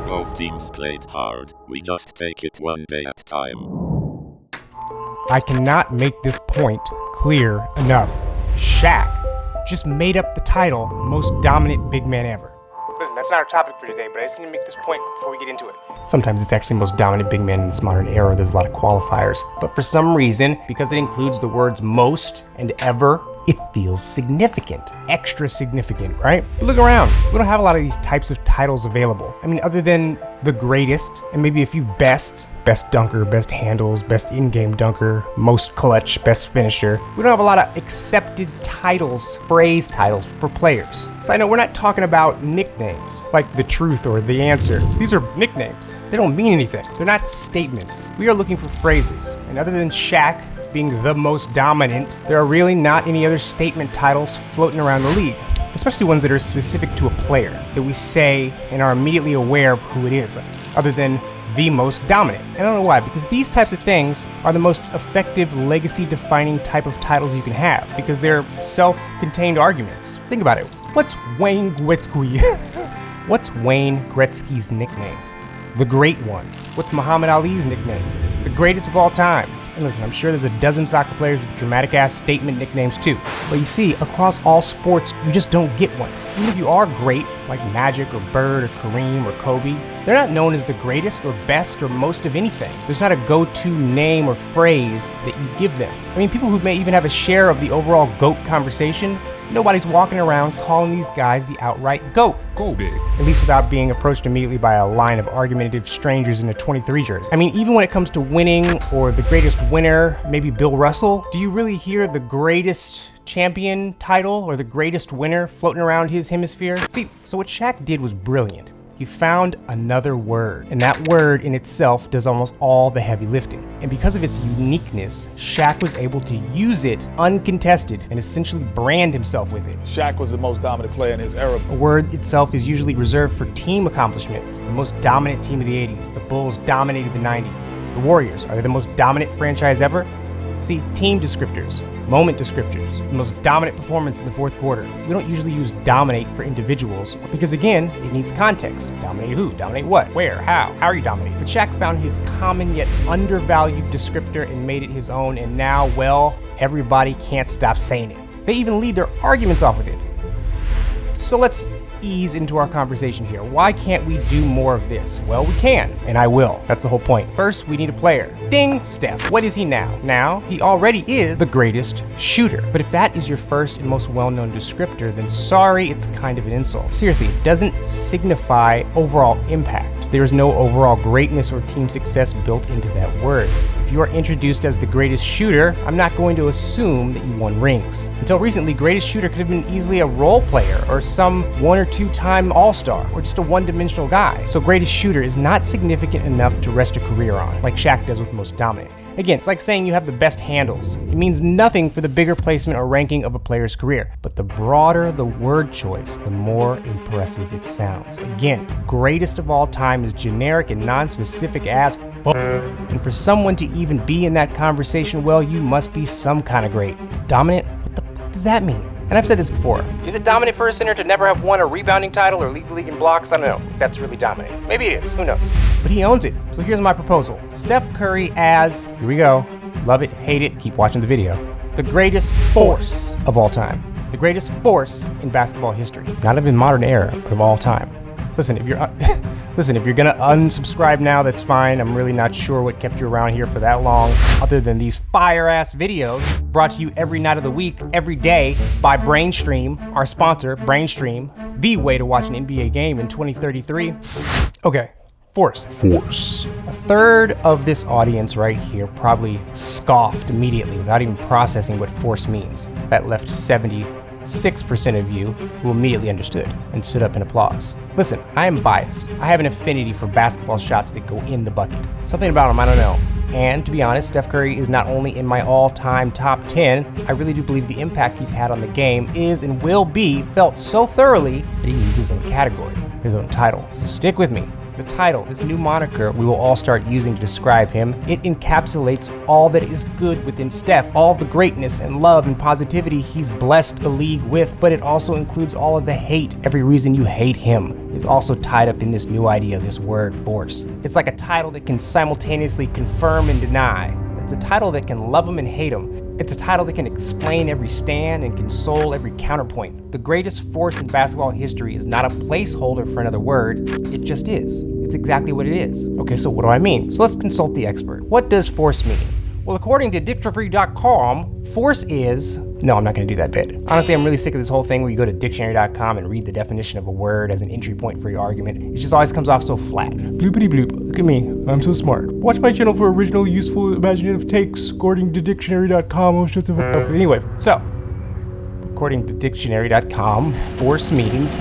Both teams played hard. We just take it one day at a time. I cannot make this point clear enough. Shaq just made up the title most dominant big man ever. Listen, that's not our topic for today, but I just need to make this point before we get into it. Sometimes it's actually most dominant big man in this modern era. There's a lot of qualifiers. But for some reason, because it includes the words most and ever, it feels significant. Extra significant, right? But look around. We don't have a lot of these types of titles available. I mean, other than the greatest and maybe a few bests. Best dunker, best handles, best in-game dunker, most clutch, best finisher. We don't have a lot of accepted titles, phrase titles for players. So I know we're not talking about nicknames like the truth or the answer. These are nicknames. They don't mean anything. They're not statements. We are looking for phrases. And other than Shaq being the most dominant, there are really not any other statement titles floating around the league, especially ones that are specific to a player that we say and are immediately aware of who it is, other than the most dominant. I don't know why, because these types of things are the most effective legacy-defining type of titles you can have, because they're self-contained arguments. Think about it. What's Wayne Gretzky's nickname? The Great One. What's Muhammad Ali's nickname? The greatest of all time. And listen, I'm sure there's a dozen soccer players with dramatic-ass statement nicknames too. But you see, across all sports, you just don't get one. Even if you are great, like Magic or Bird or Kareem or Kobe, they're not known as the greatest or best or most of anything. There's not a go-to name or phrase that you give them. I mean, people who may even have a share of the overall GOAT conversation, nobody's walking around calling these guys the outright GOAT. Kobe. At least without being approached immediately by a line of argumentative strangers in a 23 jersey. I mean, even when it comes to winning or the greatest winner, maybe Bill Russell, do you really hear the greatest champion title or the greatest winner floating around his hemisphere? See, so what Shaq did was brilliant. He found another word, and that word in itself does almost all the heavy lifting. And because of its uniqueness, Shaq was able to use it uncontested and essentially brand himself with it. Shaq was the most dominant player in his era. A word itself is usually reserved for team accomplishments. The most dominant team of the 80s. The Bulls dominated the 90s. The Warriors, are they the most dominant franchise ever? See, team descriptors, moment descriptors, the most dominant performance in the fourth quarter. We don't usually use dominate for individuals because, again, it needs context. Dominate who? Dominate what? Where? How? How are you dominating? But Shaq found his common yet undervalued descriptor and made it his own, and now, well, everybody can't stop saying it. They even lead their arguments off of it. So let's ease into our conversation here. Why can't we do more of this? Well, we can, and I will. That's the whole point. First, we need a player. Ding! Steph. What is he now? Now, he already is the greatest shooter. But if that is your first and most well-known descriptor, then sorry, it's kind of an insult. Seriously, it doesn't signify overall impact. There is no overall greatness or team success built into that word. If you are introduced as the greatest shooter, I'm not going to assume that you won rings. Until recently, greatest shooter could have been easily a role player or some 1 or 2-time all-star or just a one-dimensional guy. So greatest shooter is not significant enough to rest a career on, like Shaq does with most dominant. Again, it's like saying you have the best handles. It means nothing for the bigger placement or ranking of a player's career. But the broader the word choice, the more impressive it sounds. Again, greatest of all time is generic and non-specific as fuck. And for someone to even be in that conversation, well, you must be some kind of great. Dominant? What the fuck does that mean? And I've said this before. Is it dominant for a center to never have won a rebounding title or lead the league in blocks? I don't know. That's really dominant. Maybe it is. Who knows? But he owns it. So here's my proposal. Steph Curry as, here we go, love it, hate it, keep watching the video, the greatest force of all time. The greatest force in basketball history. Not of the modern era, but of all time. Listen, if you're gonna unsubscribe now, that's fine. I'm really not sure what kept you around here for that long, other than these fire-ass videos brought to you every night of the week, every day by Brainstream, our sponsor, Brainstream, the way to watch an NBA game in 2033. Okay, force. A third of this audience right here probably scoffed immediately without even processing what force means. That left 76% of you who immediately understood and stood up in applause. Listen, I am biased. I have an affinity for basketball shots that go in the bucket. Something about them, I don't know. And to be honest, Steph Curry is not only in my all-time top 10, I really do believe the impact he's had on the game is and will be felt so thoroughly that he needs his own category, his own title. So stick with me. The title, this new moniker we will all start using to describe him, it encapsulates all that is good within Steph, all the greatness and love and positivity he's blessed the league with, but it also includes all of the hate. Every reason you hate him is also tied up in this new idea, this word force. It's like a title that can simultaneously confirm and deny. It's a title that can love him and hate him. It's a title that can explain every stand and console every counterpoint. The greatest force in basketball history is not a placeholder for another word, it just is. It's exactly what it is. Okay, so what do I mean? So let's consult the expert. What does force mean? Well, according to Twtr.com, force is... No, I'm not going to do that bit. Honestly, I'm really sick of this whole thing where you go to dictionary.com and read the definition of a word as an entry point for your argument. It just always comes off so flat. Bloopity bloop. Look at me. I'm so smart. Watch my channel for original, useful, imaginative takes according to dictionary.com. Oh, shut the fuck up. Anyway, so, according to dictionary.com, force means...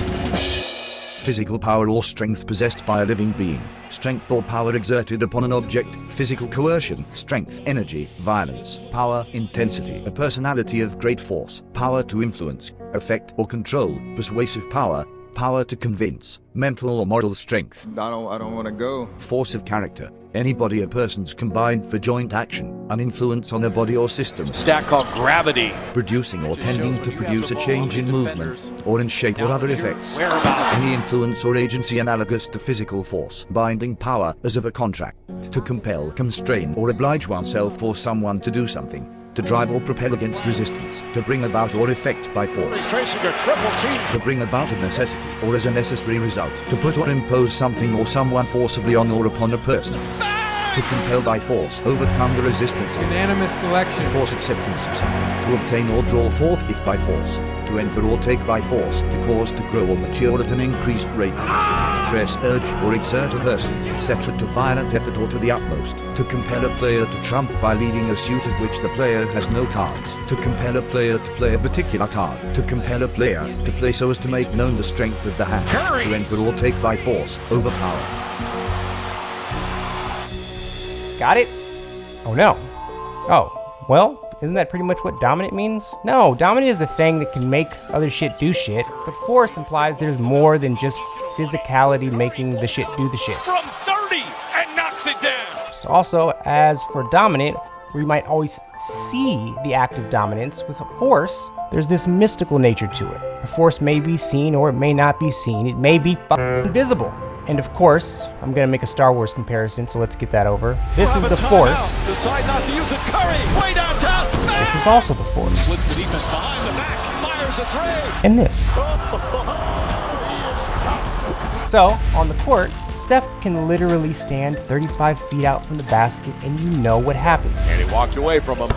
physical power or strength possessed by a living being, strength or power exerted upon an object, physical coercion, strength, energy, violence, power, intensity, a personality of great force, power to influence, affect or control, persuasive power, power to convince, mental or moral strength. I don't want to go. Force of character, any body or persons combined for joint action, an influence on a body or system. Stat called gravity. Producing or tending to produce a change in movement, or in shape or other effects. Whereabouts? Any influence or agency analogous to physical force. Binding power, as of a contract. To compel, constrain, or oblige oneself or someone to do something. To drive or propel against resistance. To bring about or effect by force. Tracing a triple key. To bring about a necessity, or as a necessary result. To put or impose something or someone forcibly on or upon a person. To compel by force, overcome the resistance of. Unanimous selection. To force acceptance of something. To obtain or draw forth if by force. To enter or take by force. To cause to grow or mature at an increased rate. Press, urge, or exert a person, etc. to violent effort or to the utmost. To compel a player to trump by leading a suit of which the player has no cards. To compel a player to play a particular card. To compel a player to play so as to make known the strength of the hand. Curry. To enter or take by force, overpower. Got it? Oh no. Oh, well, isn't that pretty much what dominant means? No, dominant is the thing that can make other shit do shit, but force implies there's more than just physicality making the shit do the shit. From 30 and knocks it down. So also, as for dominant, we might always see the act of dominance. With a force, there's this mystical nature to it. The force may be seen or it may not be seen. It may be invisible. And of course, I'm gonna make a Star Wars comparison, so let's get that over. This is the Force. Decide not to use it. Curry, way downtown. This is also the Force. Splits the defense behind the back. Fires a three. And this. He is tough. So, on the court, Steph can literally stand 35 feet out from the basket, and you know what happens. And he walked away from him.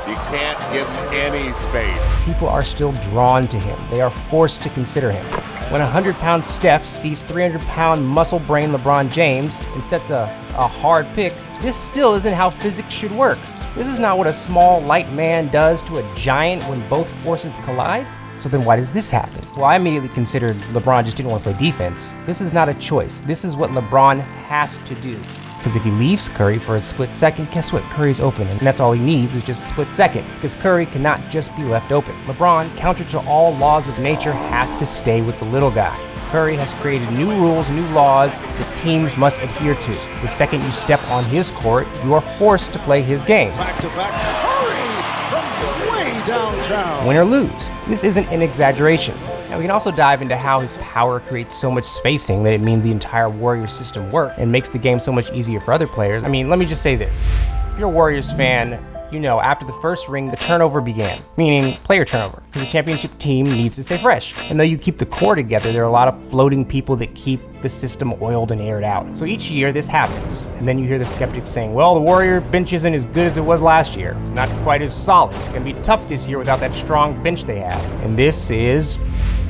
You can't give him any space. People are still drawn to him. They are forced to consider him. When 100-pound Steph sees 300-pound muscle-brain LeBron James and sets a hard pick, this still isn't how physics should work. This is not what a small, light man does to a giant when both forces collide. So then why does this happen? Well, I immediately considered LeBron just didn't want to play defense. This is not a choice. This is what LeBron has to do. Because if he leaves Curry for a split second, guess what? Curry's open, and that's all he needs is just a split second, because Curry cannot just be left open. LeBron, counter to all laws of nature, has to stay with the little guy. Curry has created new rules, new laws that teams must adhere to. The second you step on his court, you are forced to play his game. Back to back. Curry from way downtown. Win or lose. This isn't an exaggeration. Now, we can also dive into how his power creates so much spacing that it means the entire Warriors system works and makes the game so much easier for other players. I mean, let me just say this. If you're a Warriors fan, you know after the first ring, the turnover began, meaning player turnover, because the championship team needs to stay fresh. And though you keep the core together, there are a lot of floating people that keep the system oiled and aired out. So each year this happens, and then you hear the skeptics saying, well, the Warrior bench isn't as good as it was last year. It's not quite as solid. It's gonna be tough this year without that strong bench they have. And this is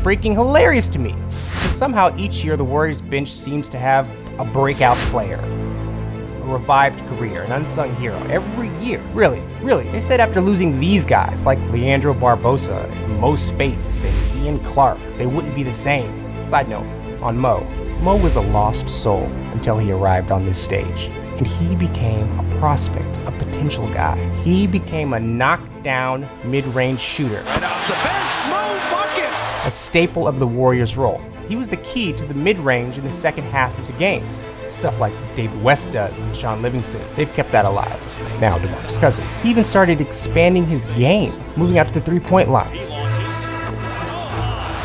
freaking hilarious to me. Because somehow each year the Warriors bench seems to have a breakout player, a revived career, an unsung hero. Every year, really. They said after losing these guys like Leandro Barbosa, Mo Spates, and Ian Clark, they wouldn't be the same. Side note, on Mo was a lost soul until he arrived on this stage. And he became a prospect, a potential guy. He became a knockdown mid-range shooter. And off the bench, Mo buckets. A staple of the Warriors' role. He was the key to the mid-range in the second half of the games. Stuff like David West does and Sean Livingston. They've kept that alive. Now DeMarcus Cousins. He even started expanding his game, moving out to the three-point line.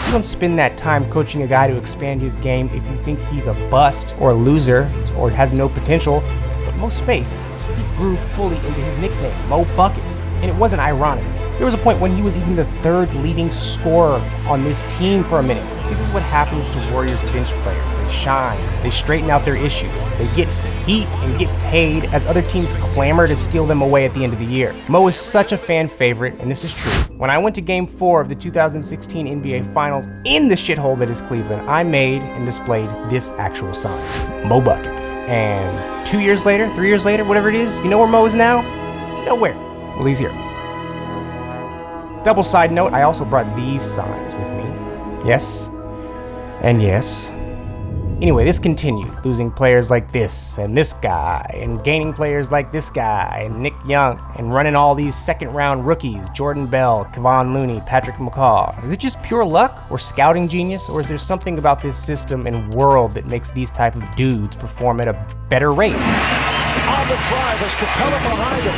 You don't spend that time coaching a guy to expand his game if you think he's a bust or a loser or has no potential. But most spades, he grew fully into his nickname, Mo Buckets. And it wasn't ironic. There was a point when he was even the third leading scorer on this team for a minute. See, this is what happens to Warriors bench players. They shine, they straighten out their issues, they get heat and get paid as other teams clamor to steal them away at the end of the year. Mo is such a fan favorite, and this is true. When I went to Game 4 of the 2016 NBA Finals in the shithole that is Cleveland, I made and displayed this actual sign, Mo Buckets. And 2 years later, 3 years later, whatever it is, you know where Mo is now? Nowhere. Well, he's here. Double side note, I also brought these signs with me. Yes, and yes. Anyway, this continued, losing players like this and this guy, and gaining players like this guy and Nick Young, and running all these second-round rookies, Jordan Bell, Kevon Looney, Patrick McCaw. Is it just pure luck or scouting genius, or is there something about this system and world that makes these type of dudes perform at a better rate? On the drive as Capella behind him.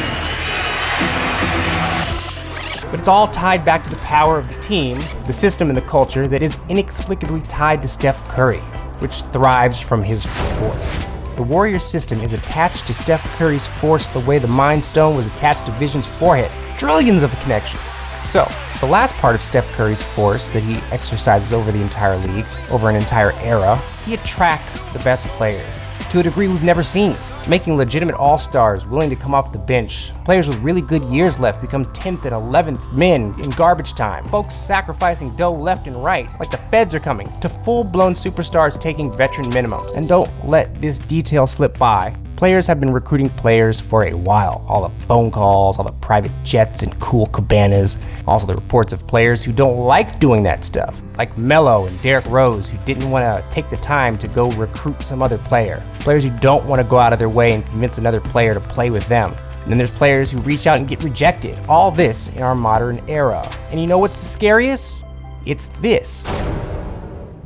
But it's all tied back to the power of the team, the system, and the culture that is inexplicably tied to Steph Curry, which thrives from his force. The Warriors system is attached to Steph Curry's force the way the Mind Stone was attached to Vision's forehead. Trillions of connections. So, the last part of Steph Curry's force that he exercises over the entire league, over an entire era, he attracts the best players to a degree we've never seen, making legitimate all-stars willing to come off the bench. Players with really good years left become 10th and 11th men in garbage time. Folks sacrificing dough left and right, like the feds are coming, to full-blown superstars taking veteran minimums. And don't let this detail slip by. Players have been recruiting players for a while. All the phone calls, all the private jets and cool cabanas. Also the reports of players who don't like doing that stuff, like Melo and Derrick Rose, who didn't want to take the time to go recruit some other player. Players who don't want to go out of their way and convince another player to play with them. And then there's players who reach out and get rejected. All this in our modern era. And you know what's the scariest? It's this.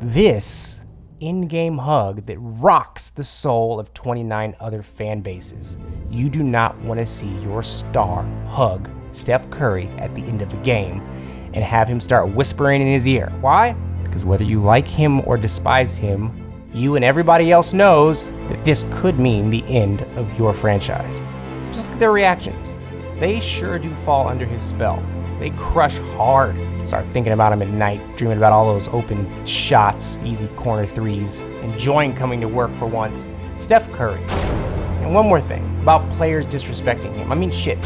This in-game hug that rocks the soul of 29 other fan bases. You do not want to see your star hug Steph Curry at the end of a game and have him start whispering in his ear. Why? Because whether you like him or despise him, you and everybody else knows that this could mean the end of your franchise. Just look at their reactions. They sure do fall under his spell. They crush hard. Start thinking about him at night, dreaming about all those open shots, easy corner threes, enjoying coming to work for once. Steph Curry. And one more thing about players disrespecting him. I mean, shit.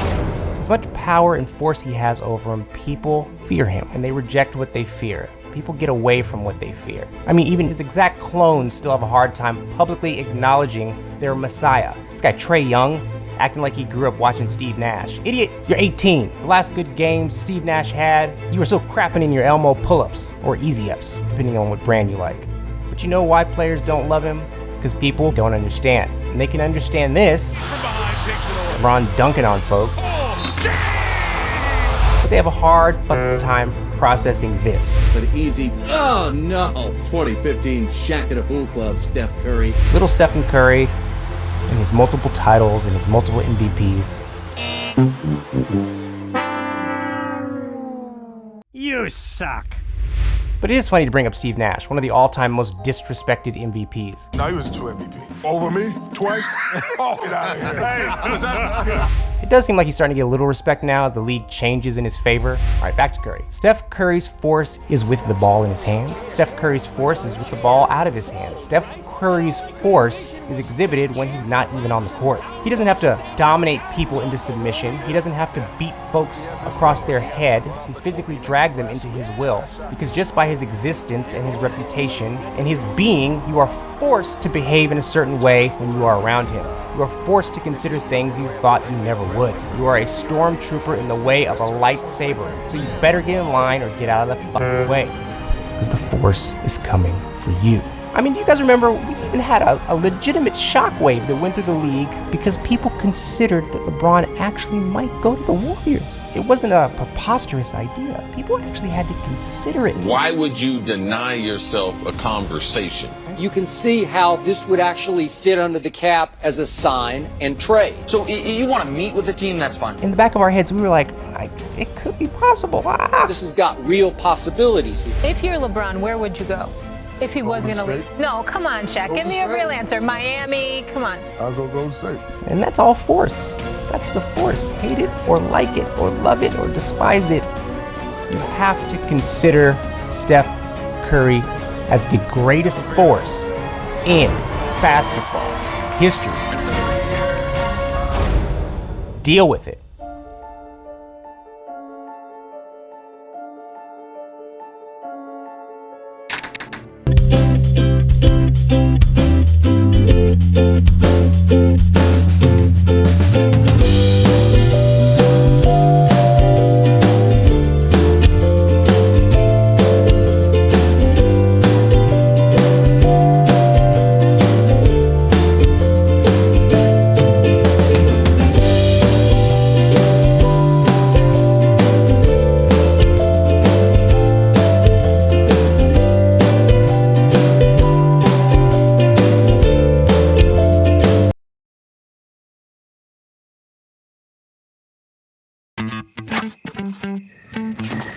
As much power and force he has over them, people fear him, and they reject what they fear. People get away from what they fear. I mean, even his exact clones still have a hard time publicly acknowledging their messiah. This guy, Trae Young, acting like he grew up watching Steve Nash. Idiot, you're 18. The last good game Steve Nash had, you were still crapping in your Elmo pull-ups, or easy-ups, depending on what brand you like. But you know why players don't love him? Because people don't understand. And they can understand this. LeBron dunking on folks. But they have a hard fucking time processing this. But easy, oh no, 2015 Shaq at a Fool Club, Steph Curry. Little Stephen Curry and his multiple titles and his multiple MVPs. You suck. But it is funny to bring up Steve Nash, one of the all-time most disrespected MVPs. No, he was a true MVP. Over me? Twice? Oh, get out of here. Hey, It does seem like he's starting to get a little respect now as the league changes in his favor. All right, back to Curry. Steph Curry's force is with the ball in his hands. Steph Curry's force is with the ball out of his hands. Steph Curry's force is exhibited when he's not even on the court. He doesn't have to dominate people into submission. He doesn't have to beat folks across their head and physically drag them into his will. Because just by his existence and his reputation and his being, you are forced to behave in a certain way when you are around him. You are forced to consider things you thought you never would. You are a stormtrooper in the way of a lightsaber. So you better get in line or get out of the fucking way. Because the force is coming for you. I mean, do you guys remember we even had a legitimate shockwave that went through the league because people considered that LeBron actually might go to the Warriors. It wasn't a preposterous idea. People actually had to consider it. Why would you deny yourself a conversation? You can see how this would actually fit under the cap as a sign and trade. So you want to meet with the team, that's fine. In the back of our heads, we were like, it could be possible. This has got real possibilities. If you're LeBron, where would you go? If he was going to leave. No, come on, Shaq. Give me a real answer. Miami, come on. I'll go Golden State. And that's all force. That's the force. Hate it or like it or love it or despise it. You have to consider Steph Curry as the greatest force in basketball history. Deal with it.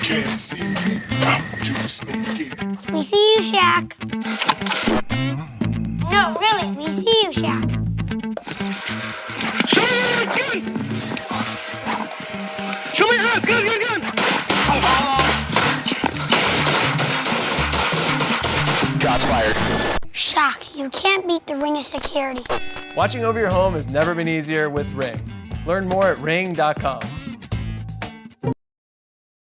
Can't see me, I'm too sneaky. We see you, Shaq. No, really, we see you, Shaq. Show me your gun! Show me your hands! Gun! Shots fired. Shaq, you can't beat the Ring of Security. Watching over your home has never been easier with Ring. Learn more at ring.com.